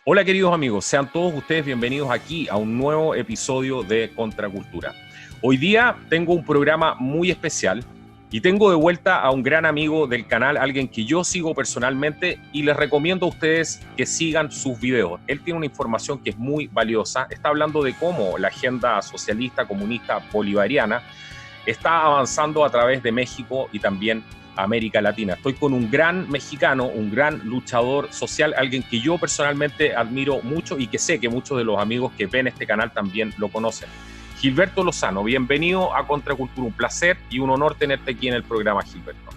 Hola queridos amigos, sean todos ustedes bienvenidos aquí a un nuevo episodio de Contracultura. Hoy día tengo un programa muy especial y tengo de vuelta a un gran amigo del canal, alguien que yo sigo personalmente y les recomiendo a ustedes que sigan sus videos. Él tiene una información que es muy valiosa, está hablando de cómo la agenda socialista, comunista, bolivariana está avanzando a través de México y también América Latina. Estoy con un gran mexicano, un gran luchador social, alguien que yo personalmente admiro mucho y que sé que muchos de los amigos que ven este canal también lo conocen. Gilberto Lozano, bienvenido a Contracultura, un placer y un honor tenerte aquí en el programa, Gilberto.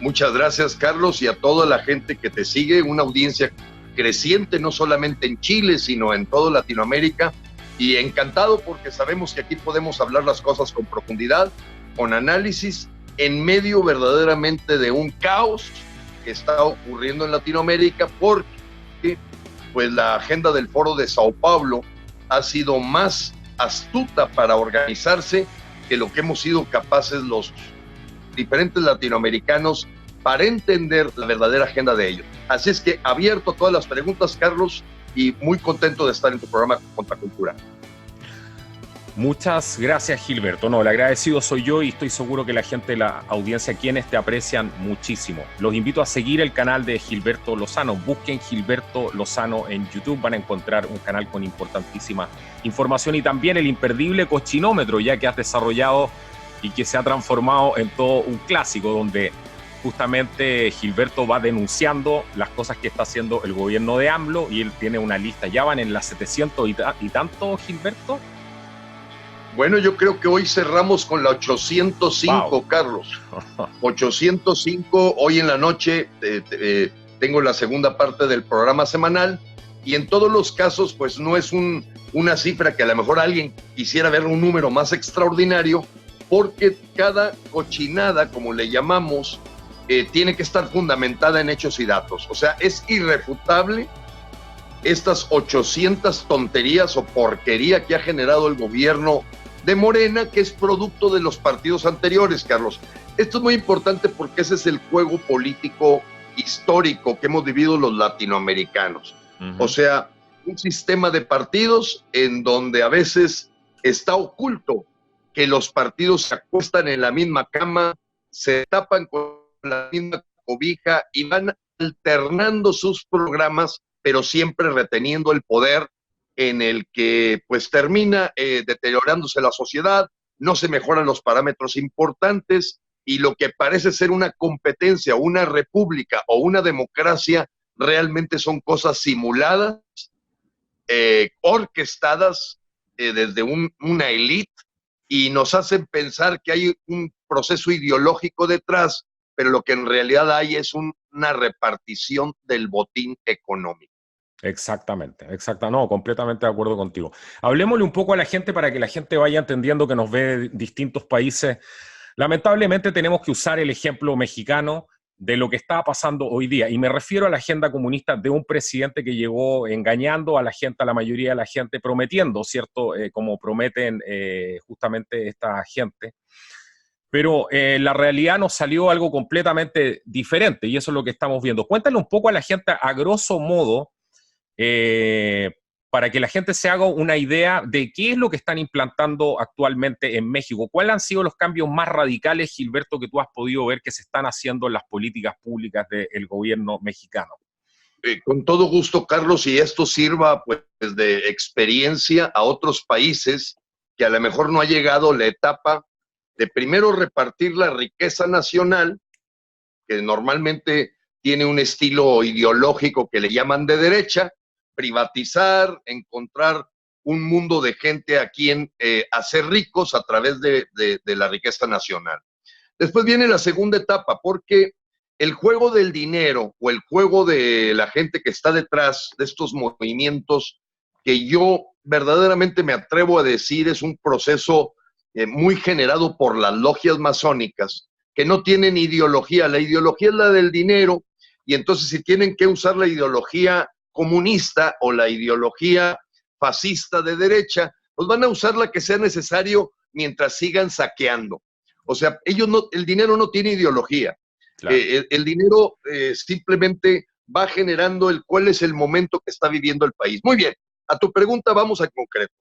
Muchas gracias, Carlos, y a toda la gente que te sigue, una audiencia creciente no solamente en Chile, sino en toda Latinoamérica, y encantado porque sabemos que aquí podemos hablar las cosas con profundidad, con análisis, en medio verdaderamente de un caos que está ocurriendo en Latinoamérica, porque pues la agenda del Foro de Sao Paulo ha sido más astuta para organizarse que lo que hemos sido capaces los diferentes latinoamericanos para entender la verdadera agenda de ellos. Así es que abierto a todas las preguntas, Carlos, y muy contento de estar en tu programa Contracultura. Muchas gracias, Gilberto. No, el agradecido soy yo y estoy seguro que la gente de la audiencia, quienes te aprecian muchísimo. Los invito a seguir el canal de Gilberto Lozano. Busquen Gilberto Lozano en YouTube, van a encontrar un canal con importantísima información y también el imperdible Cochinómetro, ya que has desarrollado y que se ha transformado en todo un clásico, donde justamente Gilberto va denunciando las cosas que está haciendo el gobierno de AMLO y él tiene una lista. Ya van en las 700 y tanto, Gilberto. Bueno, yo creo que hoy cerramos con la 805, wow. Carlos. 805, hoy en la noche tengo la segunda parte del programa semanal y en todos los casos pues no es una cifra que a lo mejor alguien quisiera ver un número más extraordinario, porque cada cochinada, como le llamamos, tiene que estar fundamentada en hechos y datos. O sea, es irrefutable estas 800 tonterías o porquería que ha generado el gobierno de Morena, que es producto de los partidos anteriores, Carlos. Esto es muy importante porque ese es el juego político histórico que hemos vivido los latinoamericanos. O sea, un sistema de partidos en donde a veces está oculto que los partidos se acuestan en la misma cama, se tapan con la misma cobija y van alternando sus programas, pero siempre reteniendo el poder, en el que pues termina deteriorándose la sociedad, no se mejoran los parámetros importantes y lo que parece ser una competencia, una república o una democracia, realmente son cosas simuladas, orquestadas desde una élite, y nos hacen pensar que hay un proceso ideológico detrás, pero lo que en realidad hay es una repartición del botín económico. Exactamente, no, completamente de acuerdo contigo. Hablemosle un poco a la gente para que la gente vaya entendiendo que nos ve de distintos países. Lamentablemente tenemos que usar el ejemplo mexicano de lo que está pasando hoy día, y me refiero a la agenda comunista de un presidente que llegó engañando a la gente, a la mayoría de la gente, prometiendo, ¿cierto? Como prometen justamente esta gente. Pero la realidad nos salió algo completamente diferente y eso es lo que estamos viendo. Cuéntale un poco a la gente, a grosso modo, para que la gente se haga una idea de qué es lo que están implantando actualmente en México. ¿Cuáles han sido los cambios más radicales, Gilberto, que tú has podido ver que se están haciendo en las políticas públicas del gobierno mexicano? Con todo gusto, Carlos, y esto sirva pues de experiencia a otros países que a lo mejor no ha llegado la etapa de primero repartir la riqueza nacional, que normalmente tiene un estilo ideológico que le llaman de derecha, privatizar, encontrar un mundo de gente a quien hacer ricos a través de la riqueza nacional. Después viene la segunda etapa, porque el juego del dinero o el juego de la gente que está detrás de estos movimientos, que yo verdaderamente me atrevo a decir es un proceso muy generado por las logias masónicas, que no tienen ideología. La ideología es la del dinero, y entonces si tienen que usar la ideología comunista o la ideología fascista de derecha, pues van a usar la que sea necesario mientras sigan saqueando. O sea, ellos no, el dinero no tiene ideología. Claro. El dinero simplemente va generando cuál es el momento que está viviendo el país. Muy bien, a tu pregunta vamos al concreto.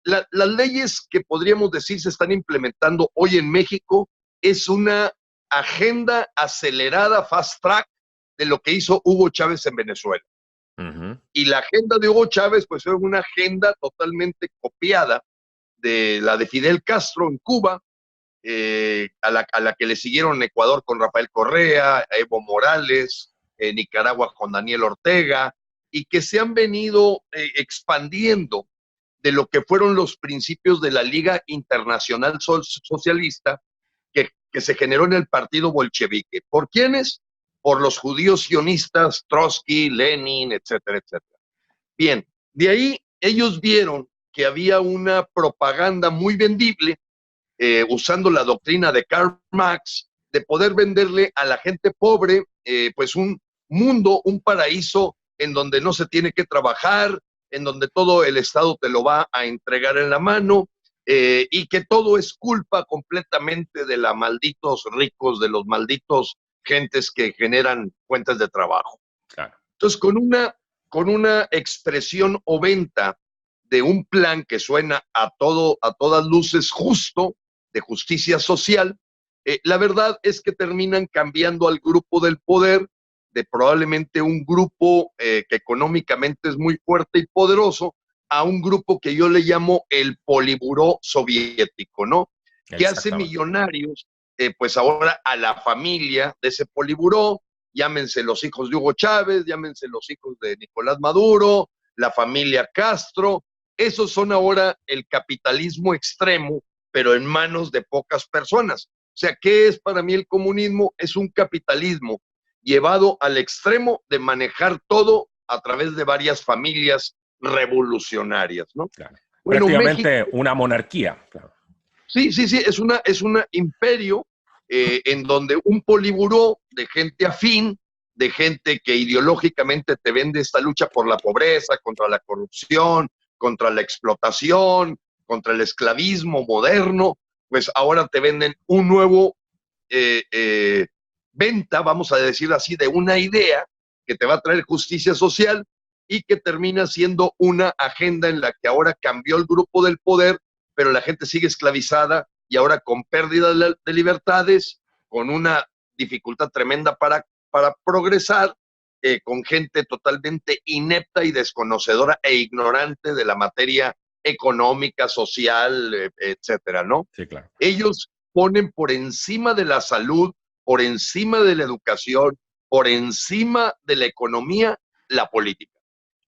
Las leyes que podríamos decir se están implementando hoy en México es una agenda acelerada, fast track, de lo que hizo Hugo Chávez en Venezuela. Y la agenda de Hugo Chávez pues fue una agenda totalmente copiada de la de Fidel Castro en Cuba, a la que le siguieron Ecuador con Rafael Correa, Evo Morales, Nicaragua con Daniel Ortega, y que se han venido expandiendo de lo que fueron los principios de la Liga Internacional Socialista que se generó en el partido bolchevique. ¿Por quiénes? Por los judíos sionistas, Trotsky, Lenin, etcétera, etcétera. Bien, de ahí ellos vieron que había una propaganda muy vendible, usando la doctrina de Karl Marx, de poder venderle a la gente pobre pues un mundo, un paraíso en donde no se tiene que trabajar, en donde todo el Estado te lo va a entregar en la mano, y que todo es culpa completamente de los malditos ricos, de los malditos gentes que generan fuentes de trabajo. Claro. Entonces, con una expresión o venta de un plan que suena a todas luces justo, de justicia social, la verdad es que terminan cambiando al grupo del poder, de probablemente un grupo que económicamente es muy fuerte y poderoso, a un grupo que yo le llamo el poliburó soviético, ¿no? Que hace millonarios, pues ahora a la familia de ese poliburó, llámense los hijos de Hugo Chávez, llámense los hijos de Nicolás Maduro, la familia Castro. Esos son ahora el capitalismo extremo, pero en manos de pocas personas. O sea, ¿qué es para mí el comunismo? Es un capitalismo llevado al extremo de manejar todo a través de varias familias revolucionarias, ¿no? Claro. Bueno, prácticamente México, una monarquía. Claro. Sí, es una imperio en donde un poliburó de gente afín, de gente que ideológicamente te vende esta lucha por la pobreza, contra la corrupción, contra la explotación, contra el esclavismo moderno, pues ahora te venden un nuevo venta, vamos a decir así, de una idea que te va a traer justicia social y que termina siendo una agenda en la que ahora cambió el grupo del poder, pero la gente sigue esclavizada y ahora con pérdida de libertades, con una dificultad tremenda para progresar, con gente totalmente inepta y desconocedora e ignorante de la materia económica, social, etcétera, ¿no? Sí, claro. Ellos ponen por encima de la salud, por encima de la educación, por encima de la economía, la política.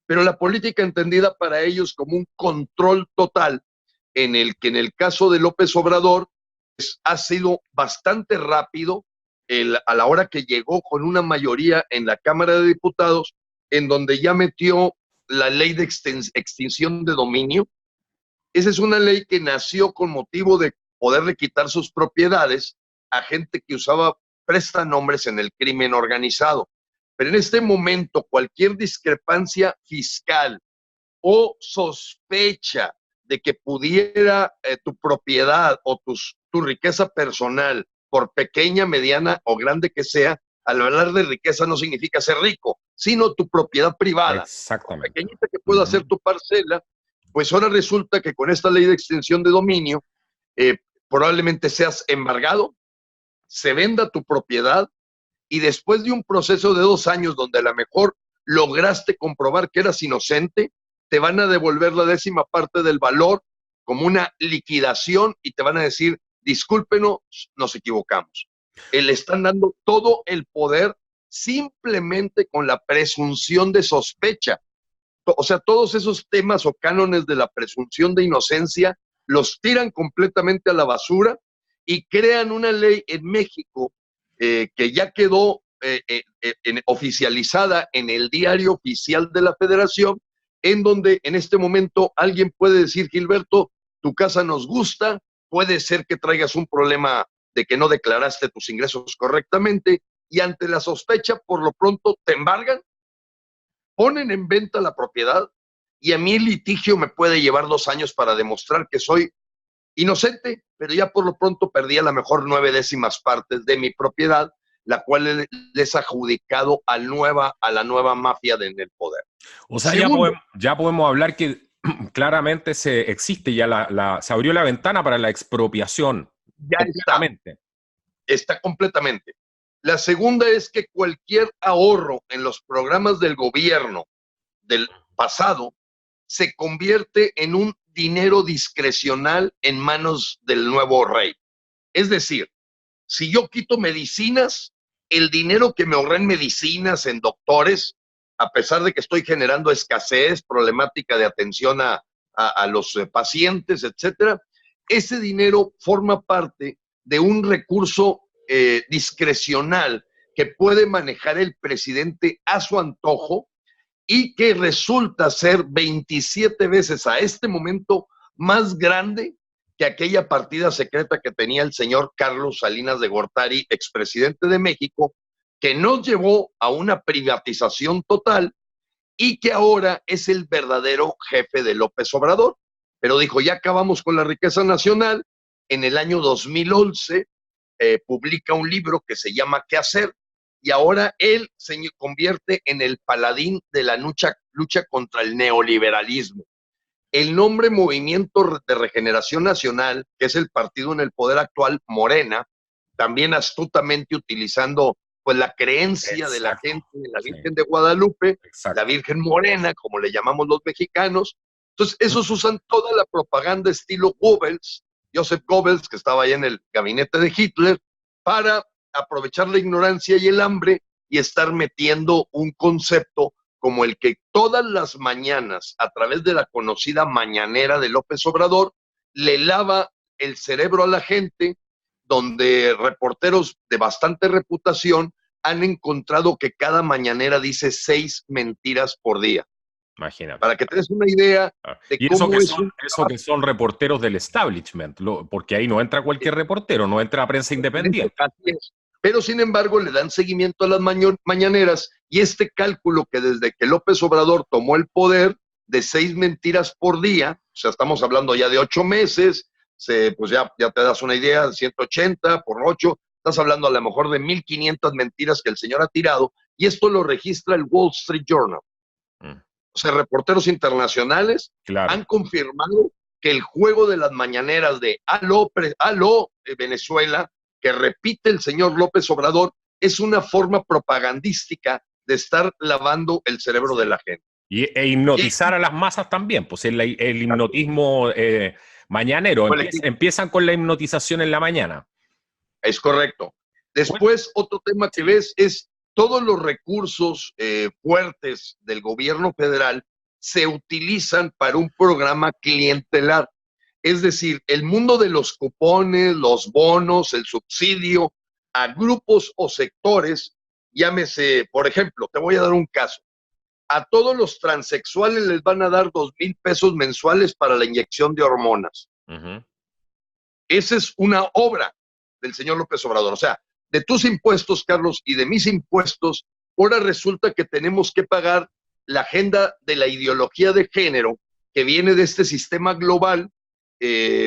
Pero la política entendida para ellos como un control total, en el que en el caso de López Obrador pues, ha sido bastante rápido a la hora que llegó con una mayoría en la Cámara de Diputados, en donde ya metió la ley de extinción de dominio. Esa es una ley que nació con motivo de poderle quitar sus propiedades a gente que usaba prestanombres en el crimen organizado. Pero en este momento, cualquier discrepancia fiscal o sospecha de que pudiera tu propiedad o tu riqueza personal, por pequeña, mediana o grande que sea, al hablar de riqueza no significa ser rico, sino tu propiedad privada. Exactamente. Por pequeñita que pueda ser tu parcela, pues ahora resulta que con esta ley de extensión de dominio, probablemente seas embargado, se venda tu propiedad y después de un proceso de 2 años donde a lo mejor lograste comprobar que eras inocente, te van a devolver la 10ª parte del valor como una liquidación y te van a decir, discúlpenos, nos equivocamos. Le están dando todo el poder simplemente con la presunción de sospecha. O sea, todos esos temas o cánones de la presunción de inocencia los tiran completamente a la basura y crean una ley en México que ya quedó oficializada en el diario oficial de la Federación, en donde en este momento alguien puede decir, Gilberto, tu casa nos gusta, puede ser que traigas un problema de que no declaraste tus ingresos correctamente y ante la sospecha, por lo pronto te embargan, ponen en venta la propiedad y a mí el litigio me puede llevar 2 años para demostrar que soy inocente, pero ya por lo pronto perdí a lo mejor 9/10 partes de mi propiedad la cual les ha adjudicado a la nueva mafia en el poder. O sea, ya podemos hablar que claramente existe ya se abrió la ventana para la expropiación. Ya está completamente. La segunda es que cualquier ahorro en los programas del gobierno del pasado se convierte en un dinero discrecional en manos del nuevo rey. Es decir, si yo quito medicinas, el dinero que me ahorré en medicinas, en doctores, a pesar de que estoy generando escasez, problemática de atención a los pacientes, etcétera, ese dinero forma parte de un recurso discrecional que puede manejar el presidente a su antojo y que resulta ser 27 veces a este momento más grande que aquella partida secreta que tenía el señor Carlos Salinas de Gortari, expresidente de México, que nos llevó a una privatización total y que ahora es el verdadero jefe de López Obrador. Pero dijo, ya acabamos con la riqueza nacional. En el año 2011 publica un libro que se llama ¿Qué hacer? Y ahora él se convierte en el paladín de la lucha contra el neoliberalismo. El nombre Movimiento de Regeneración Nacional, que es el partido en el poder actual, Morena, también astutamente utilizando pues la creencia de la gente de la Virgen de Guadalupe, la Virgen Morena, como le llamamos los mexicanos. Entonces, esos usan toda la propaganda estilo Goebbels, Joseph Goebbels, que estaba ahí en el gabinete de Hitler, para aprovechar la ignorancia y el hambre y estar metiendo un concepto como el que todas las mañanas, a través de la conocida mañanera de López Obrador, le lava el cerebro a la gente, donde reporteros de bastante reputación han encontrado que cada mañanera dice 6 mentiras por día. Imagínate. Para que te des una idea de y cómo eso que son reporteros del establishment, porque ahí no entra cualquier reportero, no entra prensa independiente. Así es. Pero sin embargo le dan seguimiento a las mañaneras y este cálculo que desde que López Obrador tomó el poder de 6 mentiras por día, o sea, estamos hablando ya de 8 meses, pues ya te das una idea, 180 por 8, estás hablando a lo mejor de 1,500 mentiras que el señor ha tirado, y esto lo registra el Wall Street Journal. O sea, reporteros internacionales han confirmado que el juego de las mañaneras de aló Venezuela, que repite el señor López Obrador, es una forma propagandística de estar lavando el cerebro de la gente. E hipnotizar a las masas también, pues el hipnotismo mañanero. Empiezan con la hipnotización en la mañana. Es correcto. Después, otro tema que ves es todos los recursos fuertes del gobierno federal se utilizan para un programa clientelar. Es decir, el mundo de los cupones, los bonos, el subsidio a grupos o sectores, llámese, por ejemplo, te voy a dar un caso. A todos los transexuales les van a dar 2,000 pesos mensuales para la inyección de hormonas. Esa es una obra del señor López Obrador. O sea, de tus impuestos, Carlos, y de mis impuestos, ahora resulta que tenemos que pagar la agenda de la ideología de género que viene de este sistema global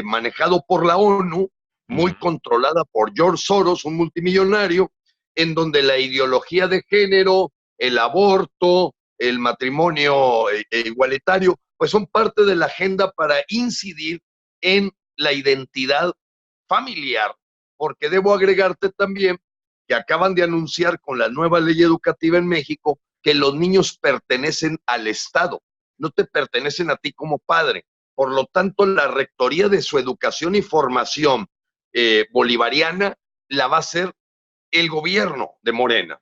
manejado por la ONU, muy controlada por George Soros, un multimillonario, en donde la ideología de género, el aborto, el matrimonio igualitario, pues son parte de la agenda para incidir en la identidad familiar, porque debo agregarte también que acaban de anunciar con la nueva ley educativa en México que los niños pertenecen al Estado, no te pertenecen a ti como padre. Por lo tanto, la rectoría de su educación y formación bolivariana la va a hacer el gobierno de Morena.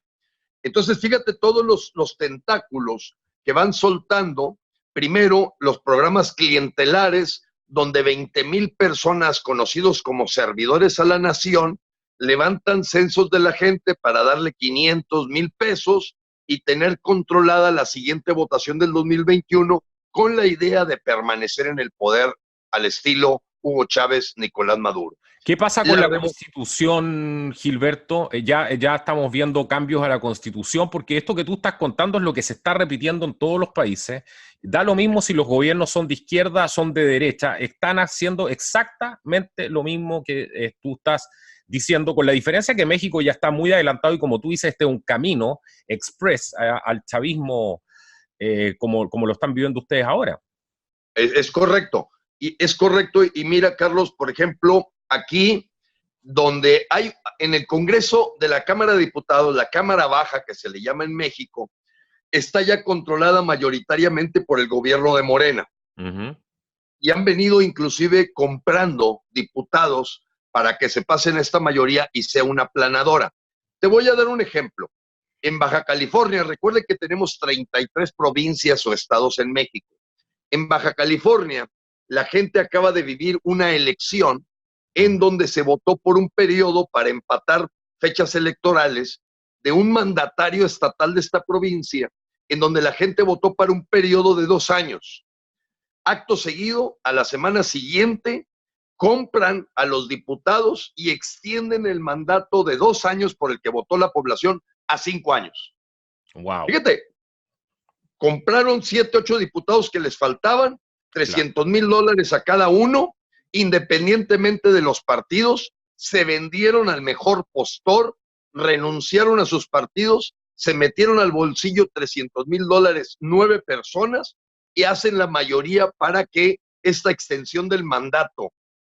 Entonces, fíjate todos los tentáculos que van soltando. Primero, los programas clientelares, donde 20,000 personas conocidos como servidores a la nación levantan censos de la gente para darle 500, 1,000 pesos y tener controlada la siguiente votación del 2021 con la idea de permanecer en el poder al estilo Hugo Chávez, Nicolás Maduro. ¿Qué pasa con la Constitución, Gilberto? Ya estamos viendo cambios a la Constitución, porque esto que tú estás contando es lo que se está repitiendo en todos los países. Da lo mismo si los gobiernos son de izquierda, son de derecha, están haciendo exactamente lo mismo que tú estás diciendo, con la diferencia que México ya está muy adelantado y como tú dices, este es un camino express al chavismo como lo están viviendo ustedes ahora. Es correcto, y es correcto, y mira, Carlos, por ejemplo, aquí donde hay en el Congreso de la Cámara de Diputados, la Cámara Baja, que se le llama en México, está ya controlada mayoritariamente por el gobierno de Morena. Y han venido inclusive comprando diputados para que se pasen esta mayoría y sea una aplanadora. Te voy a dar un ejemplo. En Baja California, recuerde que tenemos 33 provincias o estados en México. En Baja California, la gente acaba de vivir una elección en donde se votó por un periodo para empatar fechas electorales de un mandatario estatal de esta provincia, en donde la gente votó para un periodo de 2 años. Acto seguido, a la semana siguiente, compran a los diputados y extienden el mandato de 2 años por el que votó la población a 5 años. Wow. Fíjate, compraron 7, 8 diputados que les faltaban, $300,000 a cada uno, independientemente de los partidos, se vendieron al mejor postor, renunciaron a sus partidos, se metieron al bolsillo $300,000 9 personas y hacen la mayoría para que esta extensión del mandato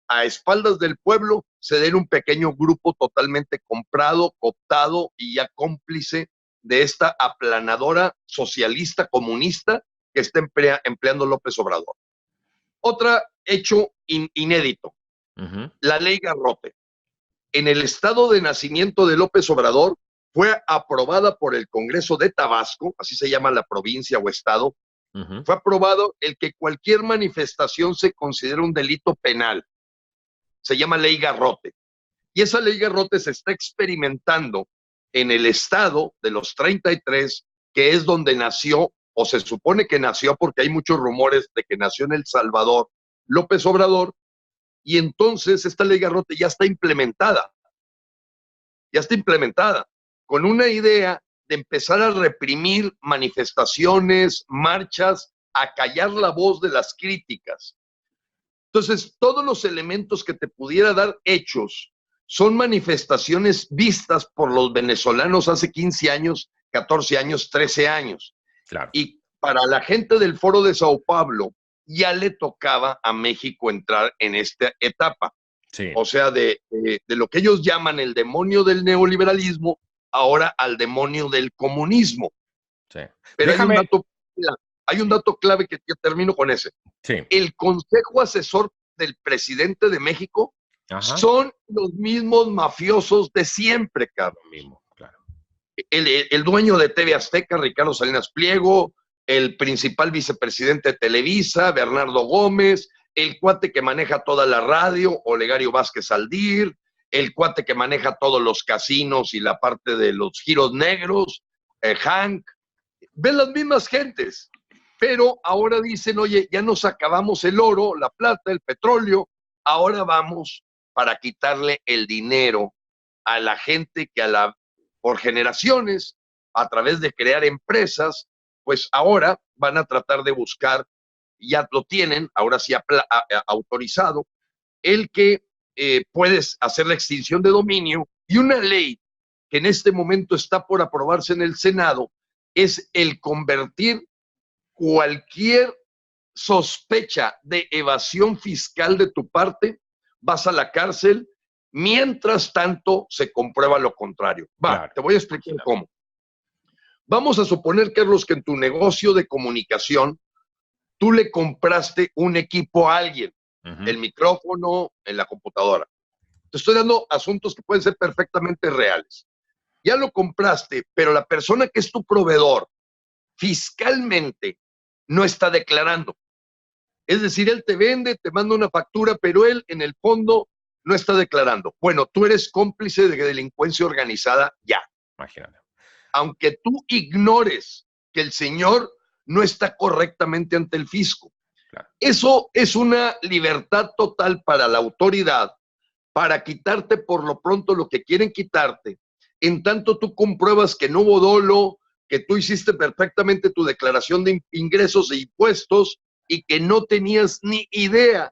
a espaldas del pueblo se dé en un pequeño grupo totalmente comprado, cooptado y ya cómplice de esta aplanadora socialista comunista que está empleando López Obrador. Otro hecho inédito, la ley Garrote. En el estado de nacimiento de López Obrador fue aprobada por el Congreso de Tabasco, así se llama la provincia o estado, fue aprobado el que cualquier manifestación se considera un delito penal. Se llama ley Garrote. Y esa ley Garrote se está experimentando en el estado de los 33, que es donde nació, o se supone que nació, porque hay muchos rumores de que nació en El Salvador, López Obrador, y entonces esta ley Garrote ya está implementada, con una idea de empezar a reprimir manifestaciones, marchas, a callar la voz de las críticas. Entonces, todos los elementos que te pudiera dar hechos son manifestaciones vistas por los venezolanos hace 15 años, 14 años, 13 años. Claro. Y para la gente del Foro de Sao Paulo, ya le tocaba a México entrar en esta etapa. Sí. O sea, de lo que ellos llaman el demonio del neoliberalismo, ahora al demonio del comunismo. Sí. Pero hay un dato clave que yo termino con ese. Sí. El Consejo Asesor del Presidente de México son los mismos mafiosos de siempre, Carlos. Claro. El dueño de TV Azteca, Ricardo Salinas Pliego, el principal vicepresidente de Televisa, Bernardo Gómez, el cuate que maneja toda la radio, Olegario Vázquez Aldir, el cuate que maneja todos los casinos y la parte de los giros negros, Hank. Ven las mismas gentes, pero ahora dicen, oye, ya nos acabamos el oro, la plata, el petróleo, ahora vamos para quitarle el dinero a la gente que por generaciones, a través de crear empresas, pues ahora van a tratar de buscar, ya lo tienen, ahora sí autorizado, el que puedes hacer la extinción de dominio, y una ley que en este momento está por aprobarse en el Senado es el convertir cualquier sospecha de evasión fiscal de tu parte, vas a la cárcel, mientras tanto se comprueba lo contrario. Claro. Te voy a explicar cómo. Vamos a suponer, Carlos, que en tu negocio de comunicación tú le compraste un equipo a alguien, el micrófono, en la computadora. Te estoy dando asuntos que pueden ser perfectamente reales. Ya lo compraste, pero la persona que es tu proveedor fiscalmente no está declarando. Es decir, él te vende, te manda una factura, pero él en el fondo no está declarando. Bueno, tú eres cómplice de delincuencia organizada ya. Imagínate. Aunque tú ignores que el señor no está correctamente ante el fisco. Claro. Eso es una libertad total para la autoridad, para quitarte por lo pronto lo que quieren quitarte, en tanto tú compruebas que no hubo dolo, que tú hiciste perfectamente tu declaración de ingresos e impuestos y que no tenías ni idea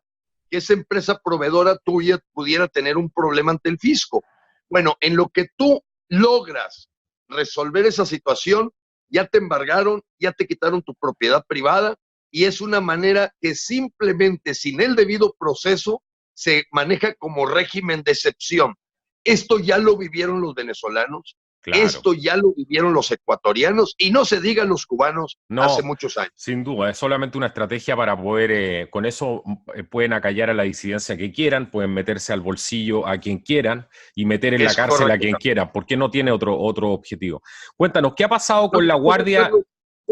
que esa empresa proveedora tuya pudiera tener un problema ante el fisco. Bueno, en lo que tú logras resolver esa situación, ya te embargaron, ya te quitaron tu propiedad privada, y es una manera que simplemente sin el debido proceso se maneja como régimen de excepción. Esto ya lo vivieron los venezolanos, Claro. Esto ya lo vivieron los ecuatorianos y no se digan los cubanos hace muchos años. Sin duda, es solamente una estrategia para poder, con eso pueden acallar a la disidencia que quieran, pueden meterse al bolsillo a quien quieran y meter en la cárcel a quien quieran, porque no tiene otro objetivo. Cuéntanos, ¿qué ha pasado con la Guardia?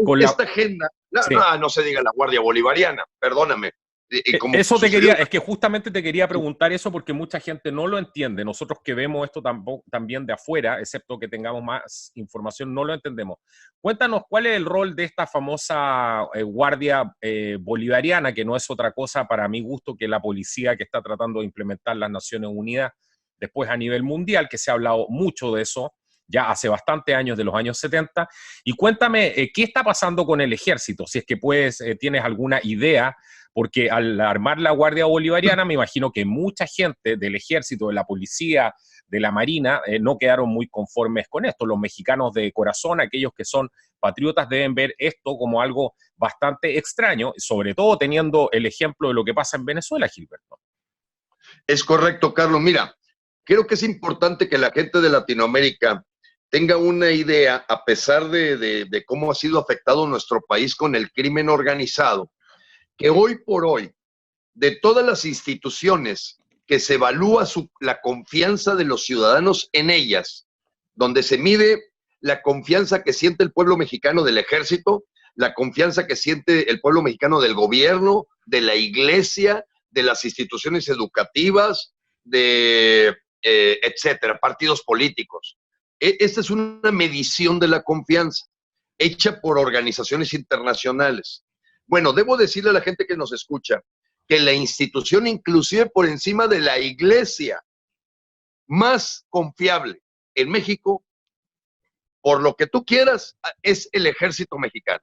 Con esta agenda, no se diga la Guardia Bolivariana, perdóname. Eso te quería, es que justamente te quería preguntar eso porque mucha gente no lo entiende. Nosotros que vemos esto también de afuera, excepto que tengamos más información, no lo entendemos. Cuéntanos cuál es el rol de esta famosa Guardia Bolivariana, que no es otra cosa para mi gusto que la policía que está tratando de implementar las Naciones Unidas después a nivel mundial, que se ha hablado mucho de eso ya hace bastante años, de los años 70. Y cuéntame, ¿qué está pasando con el ejército? Si es que tienes alguna idea, porque al armar la Guardia Bolivariana, me imagino que mucha gente del ejército, de la policía, de la marina, no quedaron muy conformes con esto. Los mexicanos de corazón, aquellos que son patriotas, deben ver esto como algo bastante extraño, sobre todo teniendo el ejemplo de lo que pasa en Venezuela, Gilberto. Es correcto, Carlos. Mira, creo que es importante que la gente de Latinoamérica tenga una idea, a pesar de cómo ha sido afectado nuestro país con el crimen organizado, que hoy por hoy, de todas las instituciones que se evalúa la confianza de los ciudadanos en ellas, donde se mide la confianza que siente el pueblo mexicano del ejército, la confianza que siente el pueblo mexicano del gobierno, de la iglesia, de las instituciones educativas, etcétera, partidos políticos. Esta es una medición de la confianza hecha por organizaciones internacionales. Bueno, debo decirle a la gente que nos escucha que la institución, inclusive por encima de la iglesia, más confiable en México, por lo que tú quieras, es el ejército mexicano.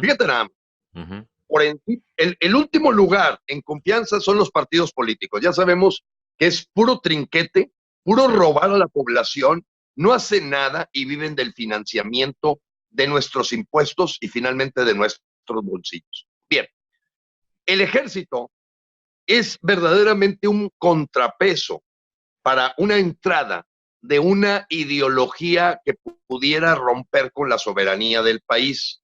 Fíjate nada más. El último lugar en confianza son los partidos políticos. Ya sabemos que es puro trinquete, puro robar a la población, no hacen nada y viven del financiamiento de nuestros impuestos y finalmente de nuestros bolsillos. Bien, el ejército es verdaderamente un contrapeso para una entrada de una ideología que pudiera romper con la soberanía del país.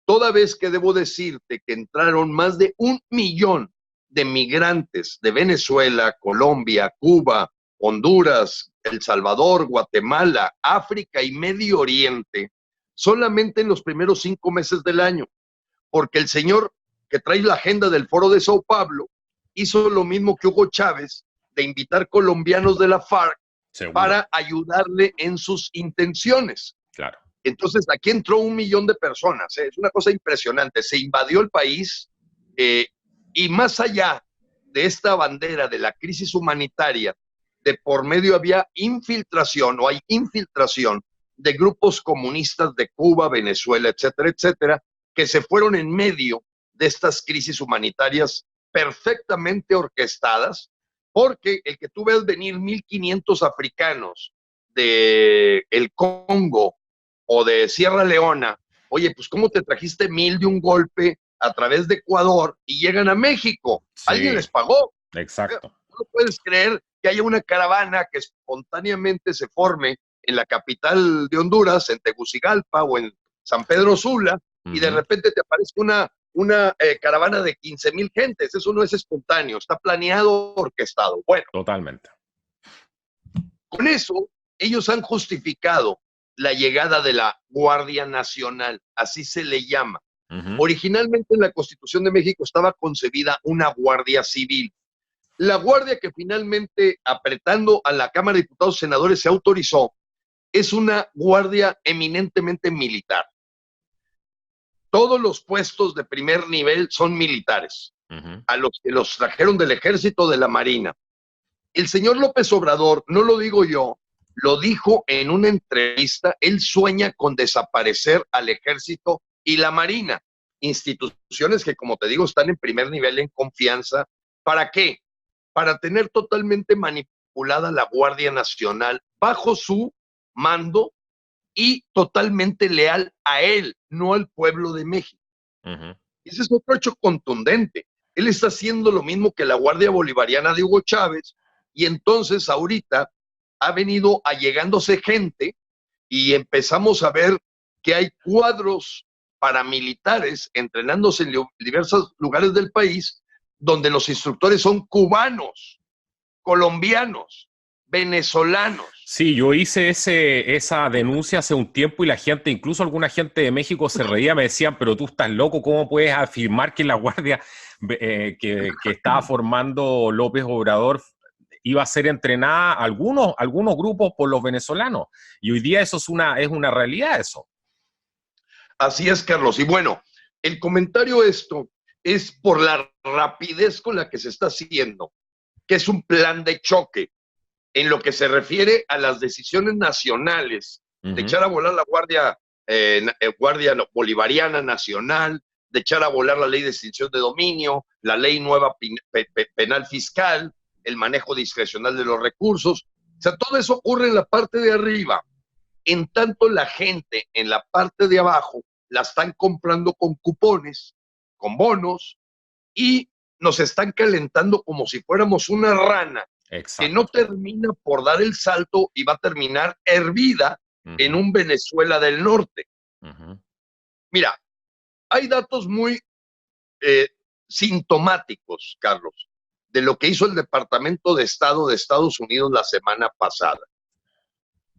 Toda vez que debo decirte que entraron más de 1 millón de migrantes de Venezuela, Colombia, Cuba, Honduras, El Salvador, Guatemala, África y Medio Oriente, solamente en los primeros 5 meses del año, porque el señor que trae la agenda del Foro de Sao Paulo hizo lo mismo que Hugo Chávez, de invitar colombianos de la FARC para ayudarle en sus intenciones. Claro. Entonces, aquí entró 1 millón de personas, es una cosa impresionante, se invadió el país y más allá de esta bandera de la crisis humanitaria, de por medio había infiltración o hay infiltración de grupos comunistas de Cuba, Venezuela, etcétera, etcétera, que se fueron en medio de estas crisis humanitarias perfectamente orquestadas, porque el que tú ves venir 1.500 africanos de el Congo o de Sierra Leona, oye, pues ¿cómo te trajiste 1,000 de un golpe a través de Ecuador y llegan a México? Sí. ¿Alguien les pagó? Exacto. No puedes creer que haya una caravana que espontáneamente se forme en la capital de Honduras, en Tegucigalpa o en San Pedro Sula, y de repente te aparece una caravana de 15,000 gentes. Eso no es espontáneo, está planeado, orquestado. Bueno. Totalmente. Con eso, ellos han justificado la llegada de la Guardia Nacional, así se le llama. Originalmente en la Constitución de México estaba concebida una Guardia Civil. La Guardia que finalmente, apretando a la Cámara de Diputados y Senadores, se autorizó, es una Guardia eminentemente militar. Todos los puestos de primer nivel son militares, a los que los trajeron del Ejército, de la Marina. El señor López Obrador, no lo digo yo, lo dijo en una entrevista, él sueña con desaparecer al Ejército y la Marina, instituciones que, como te digo, están en primer nivel en confianza. ¿Para qué? para tener totalmente manipulada la Guardia Nacional bajo su mando y totalmente leal a él, no al pueblo de México. Ese es otro hecho contundente. Él está haciendo lo mismo que la Guardia Bolivariana de Hugo Chávez, y entonces ahorita ha venido allegándose gente y empezamos a ver que hay cuadros paramilitares entrenándose en diversos lugares del país donde los instructores son cubanos, colombianos, venezolanos. Sí, yo hice esa denuncia hace un tiempo y la gente, incluso alguna gente de México se reía, me decían, pero tú estás loco, ¿cómo puedes afirmar que la guardia que estaba formando López Obrador iba a ser entrenada algunos grupos por los venezolanos? Y hoy día eso es una realidad, eso. Así es, Carlos. Y bueno, el comentario esto es por la rapidez con la que se está haciendo, que es un plan de choque en lo que se refiere a las decisiones nacionales, de echar a volar la Guardia Bolivariana Nacional, de echar a volar la ley de extinción de dominio, la ley nueva penal fiscal, el manejo discrecional de los recursos. O sea, todo eso ocurre en la parte de arriba. En tanto, la gente en la parte de abajo la están comprando con cupones, con bonos, y nos están calentando como si fuéramos una rana. Exacto. Que no termina por dar el salto y va a terminar hervida en un Venezuela del Norte. Mira, hay datos muy sintomáticos, Carlos, de lo que hizo el Departamento de Estado de Estados Unidos la semana pasada.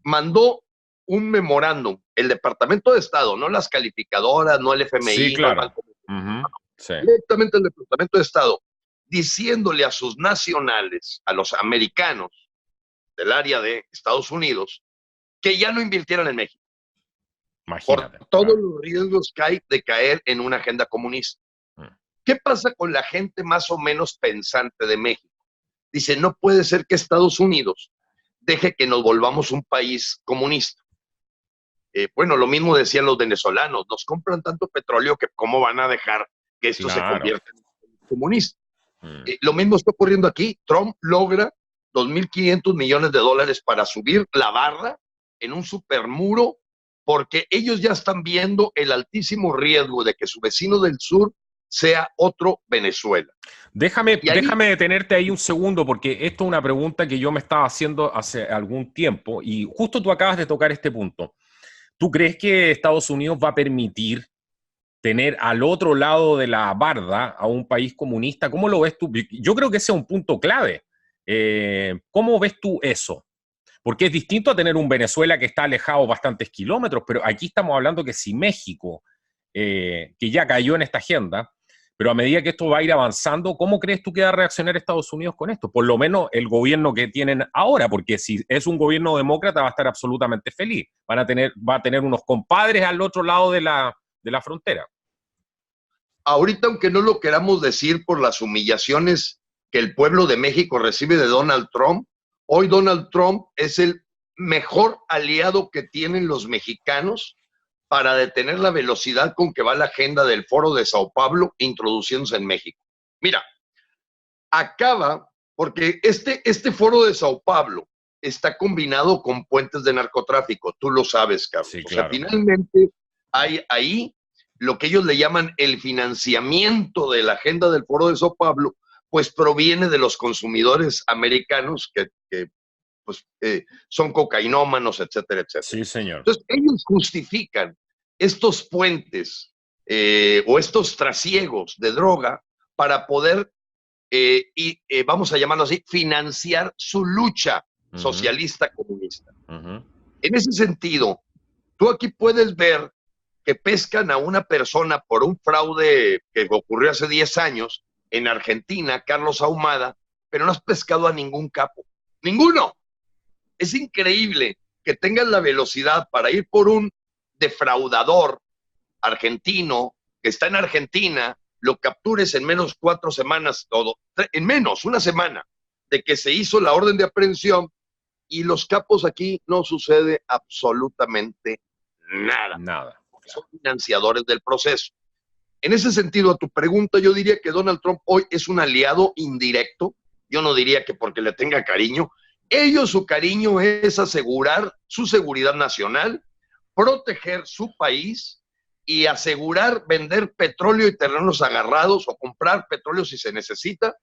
Mandó un memorándum, el Departamento de Estado, no las calificadoras, no el FMI, sí, claro. no el Banco sí. Directamente el Departamento de Estado, diciéndole a sus nacionales, a los americanos del área de Estados Unidos, que ya no invirtieran en México. Imagínate, por todos los riesgos que hay de caer en una agenda comunista. ¿Qué pasa con la gente más o menos pensante de México? Dice, no puede ser que Estados Unidos deje que nos volvamos un país comunista. Bueno, lo mismo decían los venezolanos, nos compran tanto petróleo que cómo van a dejar que esto se convierta en comunista. Lo mismo está ocurriendo aquí. Trump logra 2.500 millones de dólares para subir la barra en un supermuro, porque ellos ya están viendo el altísimo riesgo de que su vecino del sur sea otro Venezuela. Déjame detenerte ahí un segundo, porque esto es una pregunta que yo me estaba haciendo hace algún tiempo y justo tú acabas de tocar este punto. ¿Tú crees que Estados Unidos va a permitir tener al otro lado de la barda a un país comunista? ¿Cómo lo ves tú? Yo creo que ese es un punto clave. ¿Cómo ves tú eso? Porque es distinto a tener un Venezuela que está alejado bastantes kilómetros, pero aquí estamos hablando que si México, que ya cayó en esta agenda, pero a medida que esto va a ir avanzando, ¿cómo crees tú que va a reaccionar Estados Unidos con esto? Por lo menos el gobierno que tienen ahora, porque si es un gobierno demócrata va a estar absolutamente feliz. Va a tener unos compadres al otro lado de la frontera. Ahorita, aunque no lo queramos decir por las humillaciones que el pueblo de México recibe de Donald Trump, hoy Donald Trump es el mejor aliado que tienen los mexicanos para detener la velocidad con que va la agenda del Foro de Sao Paulo introduciéndose en México. Mira, acaba, porque este Foro de Sao Paulo está combinado con puentes de narcotráfico, tú lo sabes, Carlos. Sí, claro. O sea, finalmente hay ahí lo que ellos le llaman el financiamiento de la agenda del Foro de Sao Paulo, pues proviene de los consumidores americanos que son cocainómanos, etcétera, etcétera. Sí, señor. Entonces, ellos justifican estos puentes o estos trasiegos de droga para poder, vamos a llamarlo así, financiar su lucha socialista comunista. En ese sentido, tú aquí puedes ver que pescan a una persona por un fraude que ocurrió hace 10 años en Argentina, Carlos Ahumada, pero no has pescado a ningún capo. ¡Ninguno! Es increíble que tengas la velocidad para ir por un defraudador argentino que está en Argentina, lo captures en menos 4 semanas, en menos una semana de que se hizo la orden de aprehensión, y los capos aquí no sucede absolutamente nada. Nada. Son financiadores del proceso. En ese sentido, a tu pregunta, yo diría que Donald Trump hoy es un aliado indirecto, yo no diría que porque le tenga cariño. Ellos, su cariño es asegurar su seguridad nacional, proteger su país y asegurar vender petróleo y terrenos agarrados o comprar petróleo si se necesita.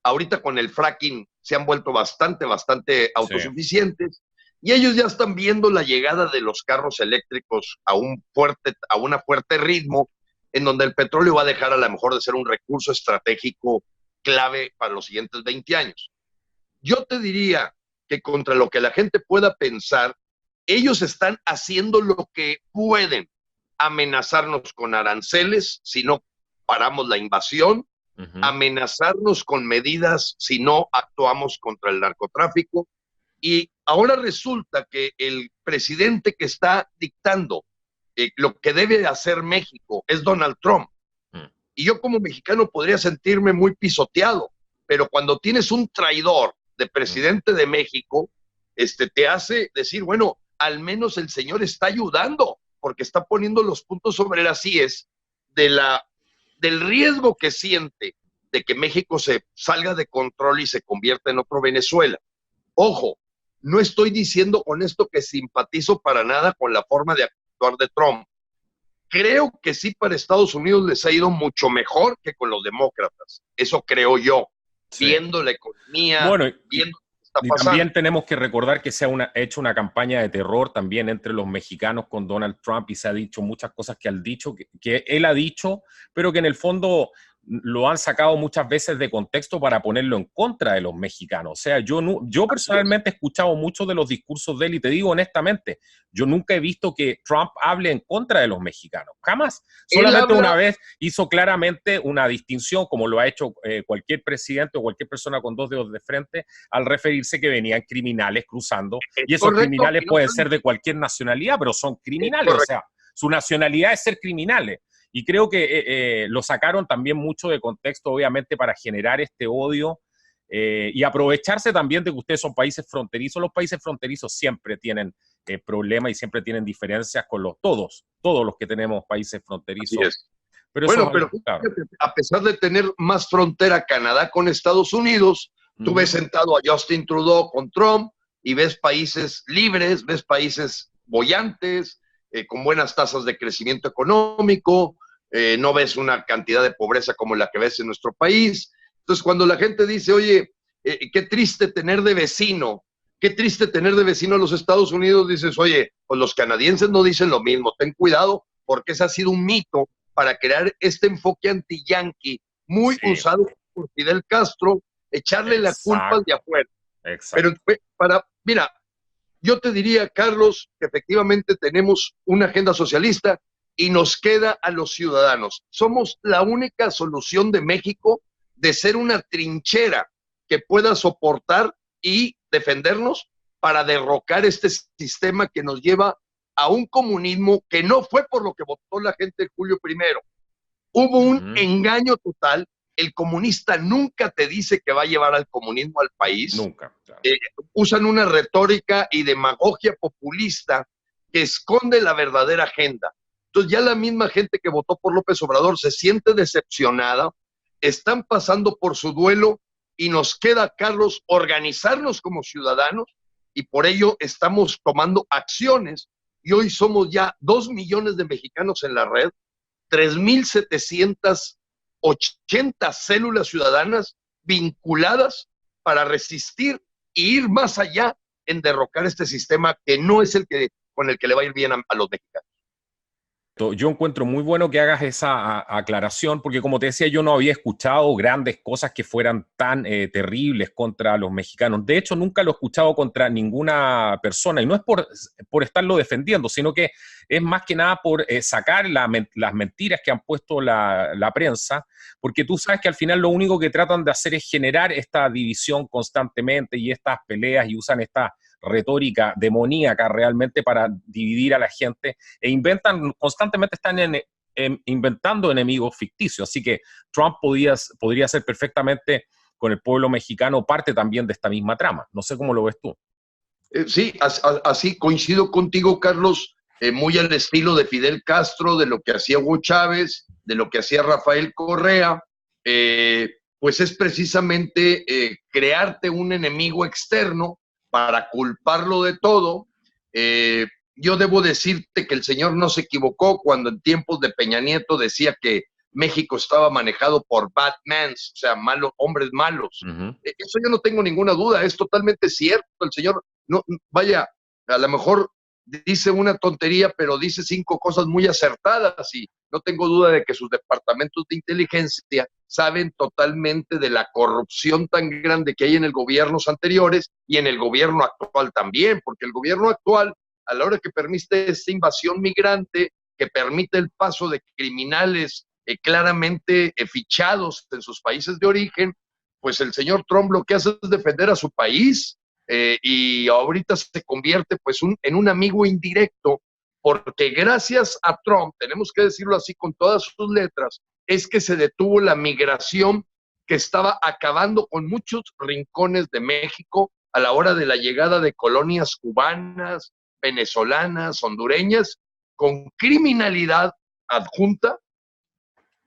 Ahorita con el fracking se han vuelto bastante autosuficientes, y ellos ya están viendo la llegada de los carros eléctricos a una fuerte ritmo, en donde el petróleo va a dejar a lo mejor de ser un recurso estratégico clave para los siguientes 20 años. Yo te diría que contra lo que la gente pueda pensar, ellos están haciendo lo que pueden, amenazarnos con aranceles si no paramos la invasión, amenazarnos con medidas si no actuamos contra el narcotráfico, y ahora resulta que el presidente que está dictando lo que debe hacer México es Donald Trump. Y yo como mexicano podría sentirme muy pisoteado, pero cuando tienes un traidor de presidente de México, te hace decir, bueno, al menos el señor está ayudando, porque está poniendo los puntos sobre las íes del riesgo que siente de que México se salga de control y se convierta en otro Venezuela. Ojo, no estoy diciendo con esto que simpatizo para nada con la forma de actuar de Trump. Creo que sí, para Estados Unidos les ha ido mucho mejor que con los demócratas. Eso creo yo, viendo la economía, bueno, viendo lo que está pasando. Y también tenemos que recordar que se ha hecho una campaña de terror también entre los mexicanos con Donald Trump, y se ha dicho muchas cosas que él ha dicho, pero que en el fondo lo han sacado muchas veces de contexto para ponerlo en contra de los mexicanos. O sea, yo personalmente he escuchado muchos de los discursos de él, y te digo honestamente, yo nunca he visto que Trump hable en contra de los mexicanos, jamás. Solamente una vez hizo claramente una distinción, como lo ha hecho cualquier presidente o cualquier persona con dos dedos de frente, al referirse que venían criminales cruzando, y esos criminales pueden ser de cualquier nacionalidad, pero son criminales, o sea, su nacionalidad es ser criminales. Y creo que lo sacaron también mucho de contexto, obviamente, para generar este odio y aprovecharse también de que ustedes son países fronterizos. Los países fronterizos siempre tienen problemas y siempre tienen diferencias con todos los que tenemos países fronterizos. Así es. Pero bueno, claro, a pesar de tener más frontera Canadá con Estados Unidos, tú ves sentado a Justin Trudeau con Trump y ves países libres, ves países bollantes, con buenas tasas de crecimiento económico, no ves una cantidad de pobreza como la que ves en nuestro país. Entonces, cuando la gente dice, oye, qué triste tener de vecino a los Estados Unidos, dices, oye, pues los canadienses no dicen lo mismo, ten cuidado, porque ese ha sido un mito para crear este enfoque anti-yanqui, muy usado por Fidel Castro, echarle la culpa al de afuera. Exacto. Pero mira, yo te diría, Carlos, que efectivamente tenemos una agenda socialista y nos queda a los ciudadanos. Somos la única solución de México de ser una trinchera que pueda soportar y defendernos para derrocar este sistema que nos lleva a un comunismo que no fue por lo que votó la gente el julio 1. Hubo un engaño total. El comunista nunca te dice que va a llevar al comunismo al país. Nunca. Claro. Usan una retórica y demagogia populista que esconde la verdadera agenda. Entonces ya la misma gente que votó por López Obrador se siente decepcionada, están pasando por su duelo, y nos queda, Carlos, organizarnos como ciudadanos, y por ello estamos tomando acciones, y hoy somos ya 2 millones de mexicanos en la red, 3,780 células ciudadanas vinculadas para resistir e ir más allá en derrocar este sistema que no es con el que le va a ir bien a los mexicanos. Yo encuentro muy bueno que hagas esa aclaración, porque como te decía, yo no había escuchado grandes cosas que fueran tan terribles contra los mexicanos. De hecho, nunca lo he escuchado contra ninguna persona, y no es por estarlo defendiendo, sino que es más que nada por sacar las mentiras que han puesto la prensa, porque tú sabes que al final lo único que tratan de hacer es generar esta división constantemente y estas peleas, y usan esta retórica demoníaca realmente para dividir a la gente, e constantemente están inventando enemigos ficticios. Así que Trump podría ser perfectamente con el pueblo mexicano parte también de esta misma trama. No sé cómo lo ves tú. Sí, así coincido contigo, Carlos, muy al estilo de Fidel Castro, de lo que hacía Hugo Chávez, de lo que hacía Rafael Correa. pues es precisamente crearte un enemigo externo para culparlo de todo. Yo debo decirte que el señor no se equivocó cuando en tiempos de Peña Nieto decía que México estaba manejado por Batman, o sea, malos, hombres malos. Eso yo no tengo ninguna duda, es totalmente cierto. El señor, no, vaya, a lo mejor dice una tontería, pero dice 5 cosas muy acertadas y no tengo duda de que sus departamentos de inteligencia saben totalmente de la corrupción tan grande que hay en el gobiernos anteriores y en el gobierno actual también, porque el gobierno actual, a la hora que permite esta invasión migrante, que permite el paso de criminales claramente fichados en sus países de origen, pues el señor Trump lo que hace es defender a su país y ahorita se convierte pues en un amigo indirecto, porque gracias a Trump, tenemos que decirlo así con todas sus letras, es que se detuvo la migración que estaba acabando con muchos rincones de México a la hora de la llegada de colonias cubanas, venezolanas, hondureñas, con criminalidad adjunta,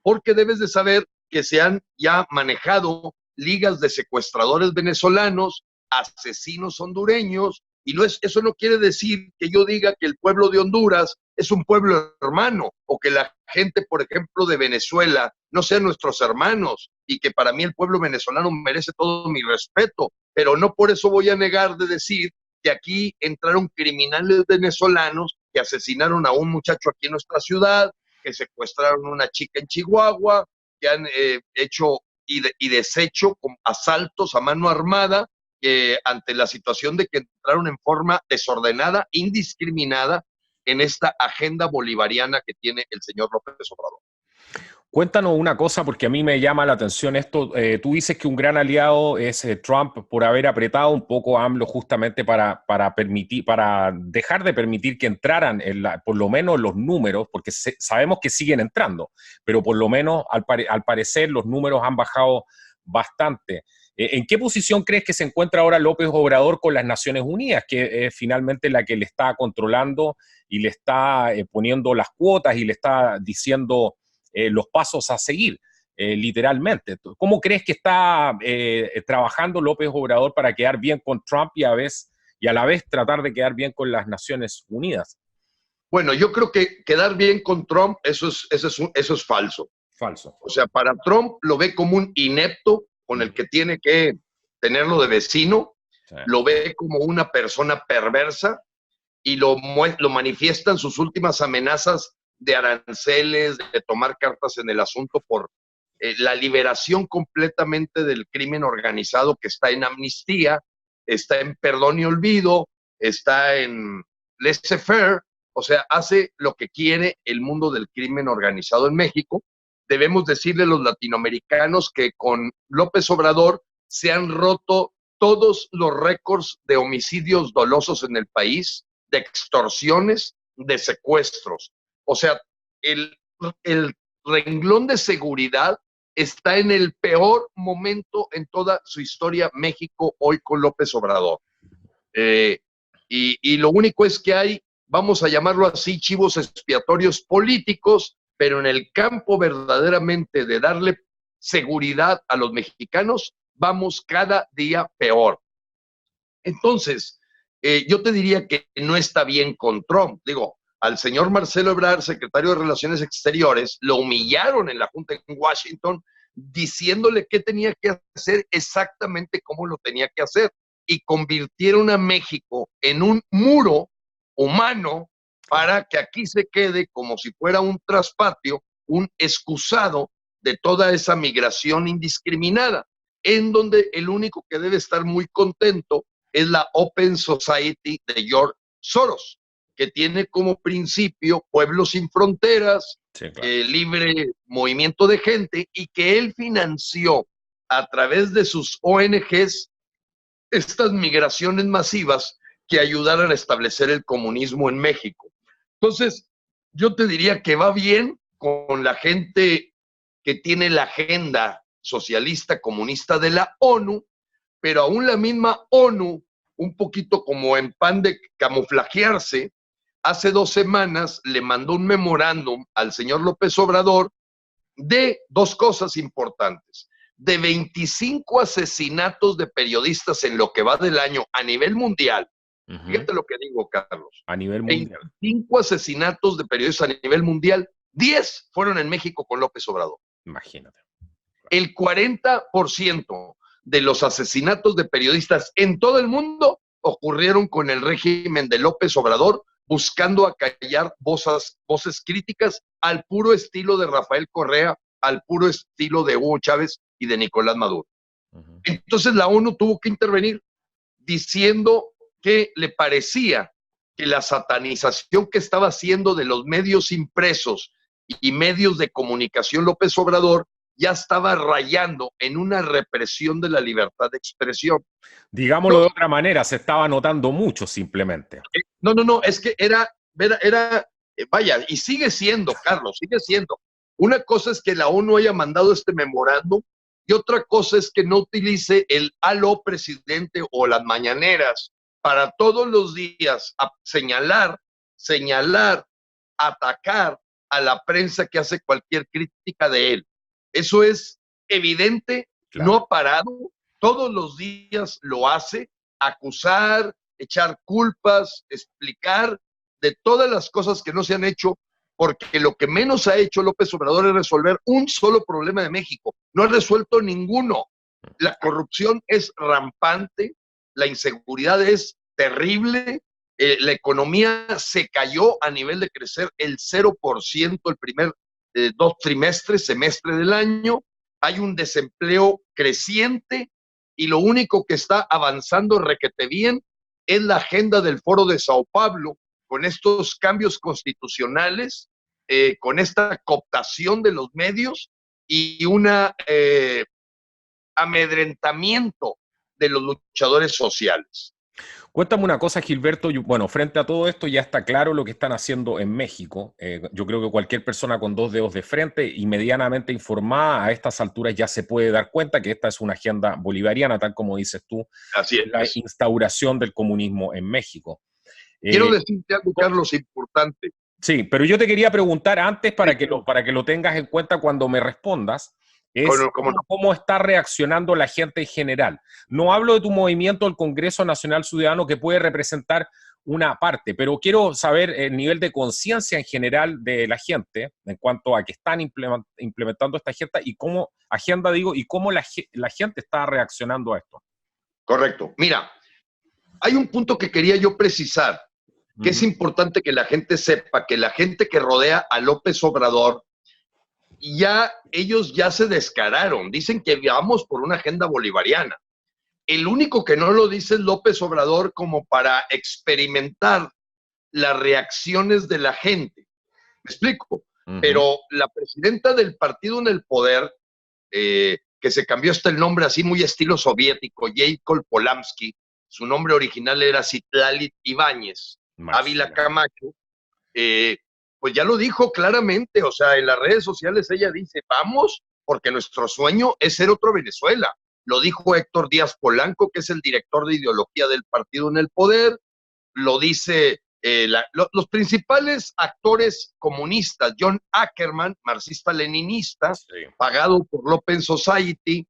porque debes de saber que se han ya manejado ligas de secuestradores venezolanos, asesinos hondureños, y eso no quiere decir que yo diga que el pueblo de Honduras es un pueblo hermano, o que la gente, por ejemplo, de Venezuela no sean nuestros hermanos, y que para mí el pueblo venezolano merece todo mi respeto, pero no por eso voy a negar de decir que aquí entraron criminales venezolanos que asesinaron a un muchacho aquí en nuestra ciudad, que secuestraron a una chica en Chihuahua, que han hecho y deshecho con asaltos a mano armada ante la situación de que entraron en forma desordenada, indiscriminada, en esta agenda bolivariana que tiene el señor López Obrador. Cuéntanos una cosa, porque a mí me llama la atención esto. Tú dices que un gran aliado es Trump por haber apretado un poco a AMLO justamente para dejar de permitir que entraran, por lo menos los números, porque sabemos que siguen entrando, pero por lo menos al parecer los números han bajado bastante. ¿En qué posición crees que se encuentra ahora López Obrador con las Naciones Unidas, que es finalmente la que le está controlando y le está poniendo las cuotas y le está diciendo los pasos a seguir, literalmente? ¿Cómo crees que está trabajando López Obrador para quedar bien con Trump y a la vez tratar de quedar bien con las Naciones Unidas? Bueno, yo creo que quedar bien con Trump, eso es falso. Falso. O sea, para Trump lo ve como un inepto con el que tiene que tenerlo de vecino, sí. Lo ve como una persona perversa y lo manifiesta en sus últimas amenazas de aranceles, de tomar cartas en el asunto por la liberación completamente del crimen organizado, que está en amnistía, está en perdón y olvido, está en laissez-faire, o sea, hace lo que quiere el mundo del crimen organizado en México. Debemos decirle a los latinoamericanos que con López Obrador se han roto todos los récords de homicidios dolosos en el país, de extorsiones, de secuestros. O sea, el renglón de seguridad está en el peor momento en toda su historia México hoy con López Obrador. Y lo único es que hay, vamos a llamarlo así, chivos expiatorios políticos, pero en el campo verdaderamente de darle seguridad a los mexicanos, vamos cada día peor. Entonces, yo te diría que no está bien con Trump. Digo, al señor Marcelo Ebrard, secretario de Relaciones Exteriores, lo humillaron en la Junta en Washington, diciéndole qué tenía que hacer exactamente como lo tenía que hacer, y convirtieron a México en un muro humano para que aquí se quede como si fuera un traspatio, un excusado de toda esa migración indiscriminada, en donde el único que debe estar muy contento es la Open Society de George Soros, que tiene como principio pueblos sin fronteras, sí, claro, libre movimiento de gente, y que él financió a través de sus ONGs estas migraciones masivas que ayudaran a establecer el comunismo en México. Entonces, yo te diría que va bien con la gente que tiene la agenda socialista comunista de la ONU, pero aún la misma ONU, un poquito como en pan de camuflajearse, hace 2 semanas le mandó un memorándum al señor López Obrador de 2 cosas importantes. de 25 asesinatos de periodistas en lo que va del año a nivel mundial. Fíjate lo que digo, Carlos. A nivel mundial. 25 asesinatos de periodistas a nivel mundial, 10 fueron en México con López Obrador. Imagínate. El 40% de los asesinatos de periodistas en todo el mundo ocurrieron con el régimen de López Obrador, buscando acallar voces críticas al puro estilo de Rafael Correa, al puro estilo de Hugo Chávez y de Nicolás Maduro. Entonces la ONU tuvo que intervenir diciendo que le parecía que la satanización que estaba haciendo de los medios impresos y medios de comunicación López Obrador ya estaba rayando en una represión de la libertad de expresión. Digámoslo de otra manera, se estaba notando mucho simplemente. No, es que era vaya, y sigue siendo, Carlos, sigue siendo. Una cosa es que la ONU haya mandado este memorándum y otra cosa es que no utilice el aló presidente o las mañaneras para todos los días señalar, atacar a la prensa que hace cualquier crítica de él. Eso es evidente, claro. No ha parado, todos los días lo hace, acusar, echar culpas, explicar de todas las cosas que no se han hecho, porque lo que menos ha hecho López Obrador es resolver un solo problema de México. No ha resuelto ninguno. La corrupción es rampante, la inseguridad es terrible, la economía se cayó a nivel de crecer el 0% el primer 2 semestre del año, hay un desempleo creciente y lo único que está avanzando requete bien es la agenda del Foro de Sao Paulo, con estos cambios constitucionales, con esta cooptación de los medios y un amedrentamiento de los luchadores sociales. Cuéntame una cosa, Gilberto. Bueno, frente a todo esto ya está claro lo que están haciendo en México. Yo creo que cualquier persona con 2 dedos de frente y medianamente informada a estas alturas ya se puede dar cuenta que esta es una agenda bolivariana, tal como dices tú. Así es. La instauración del comunismo en México. Quiero decirte algo, Carlos, importante. Sí, pero yo te quería preguntar antes para que lo tengas en cuenta cuando me respondas. ¿Cómo está reaccionando la gente en general? No hablo de tu movimiento, el Congreso Nacional Ciudadano, que puede representar una parte, pero quiero saber el nivel de conciencia en general de la gente en cuanto a que están implementando esta agenda y cómo la gente está reaccionando a esto. Correcto. Mira, hay un punto que quería yo precisar, que es importante que la gente sepa que la gente que rodea a López Obrador, ellos ya se descararon, dicen que vamos por una agenda bolivariana. El único que no lo dice es López Obrador como para experimentar las reacciones de la gente. ¿Me explico? Pero la presidenta del partido en el poder, que se cambió hasta el nombre así muy estilo soviético, Jacob Polamsky, su nombre original era Citlali Ibáñez, Ávila Camacho, pues ya lo dijo claramente, o sea, en las redes sociales ella dice, vamos, porque nuestro sueño es ser otro Venezuela. Lo dijo Héctor Díaz Polanco, que es el director de ideología del partido en el poder, lo dice los principales actores comunistas, John Ackerman, marxista-leninista, sí, pagado por l'Open Society,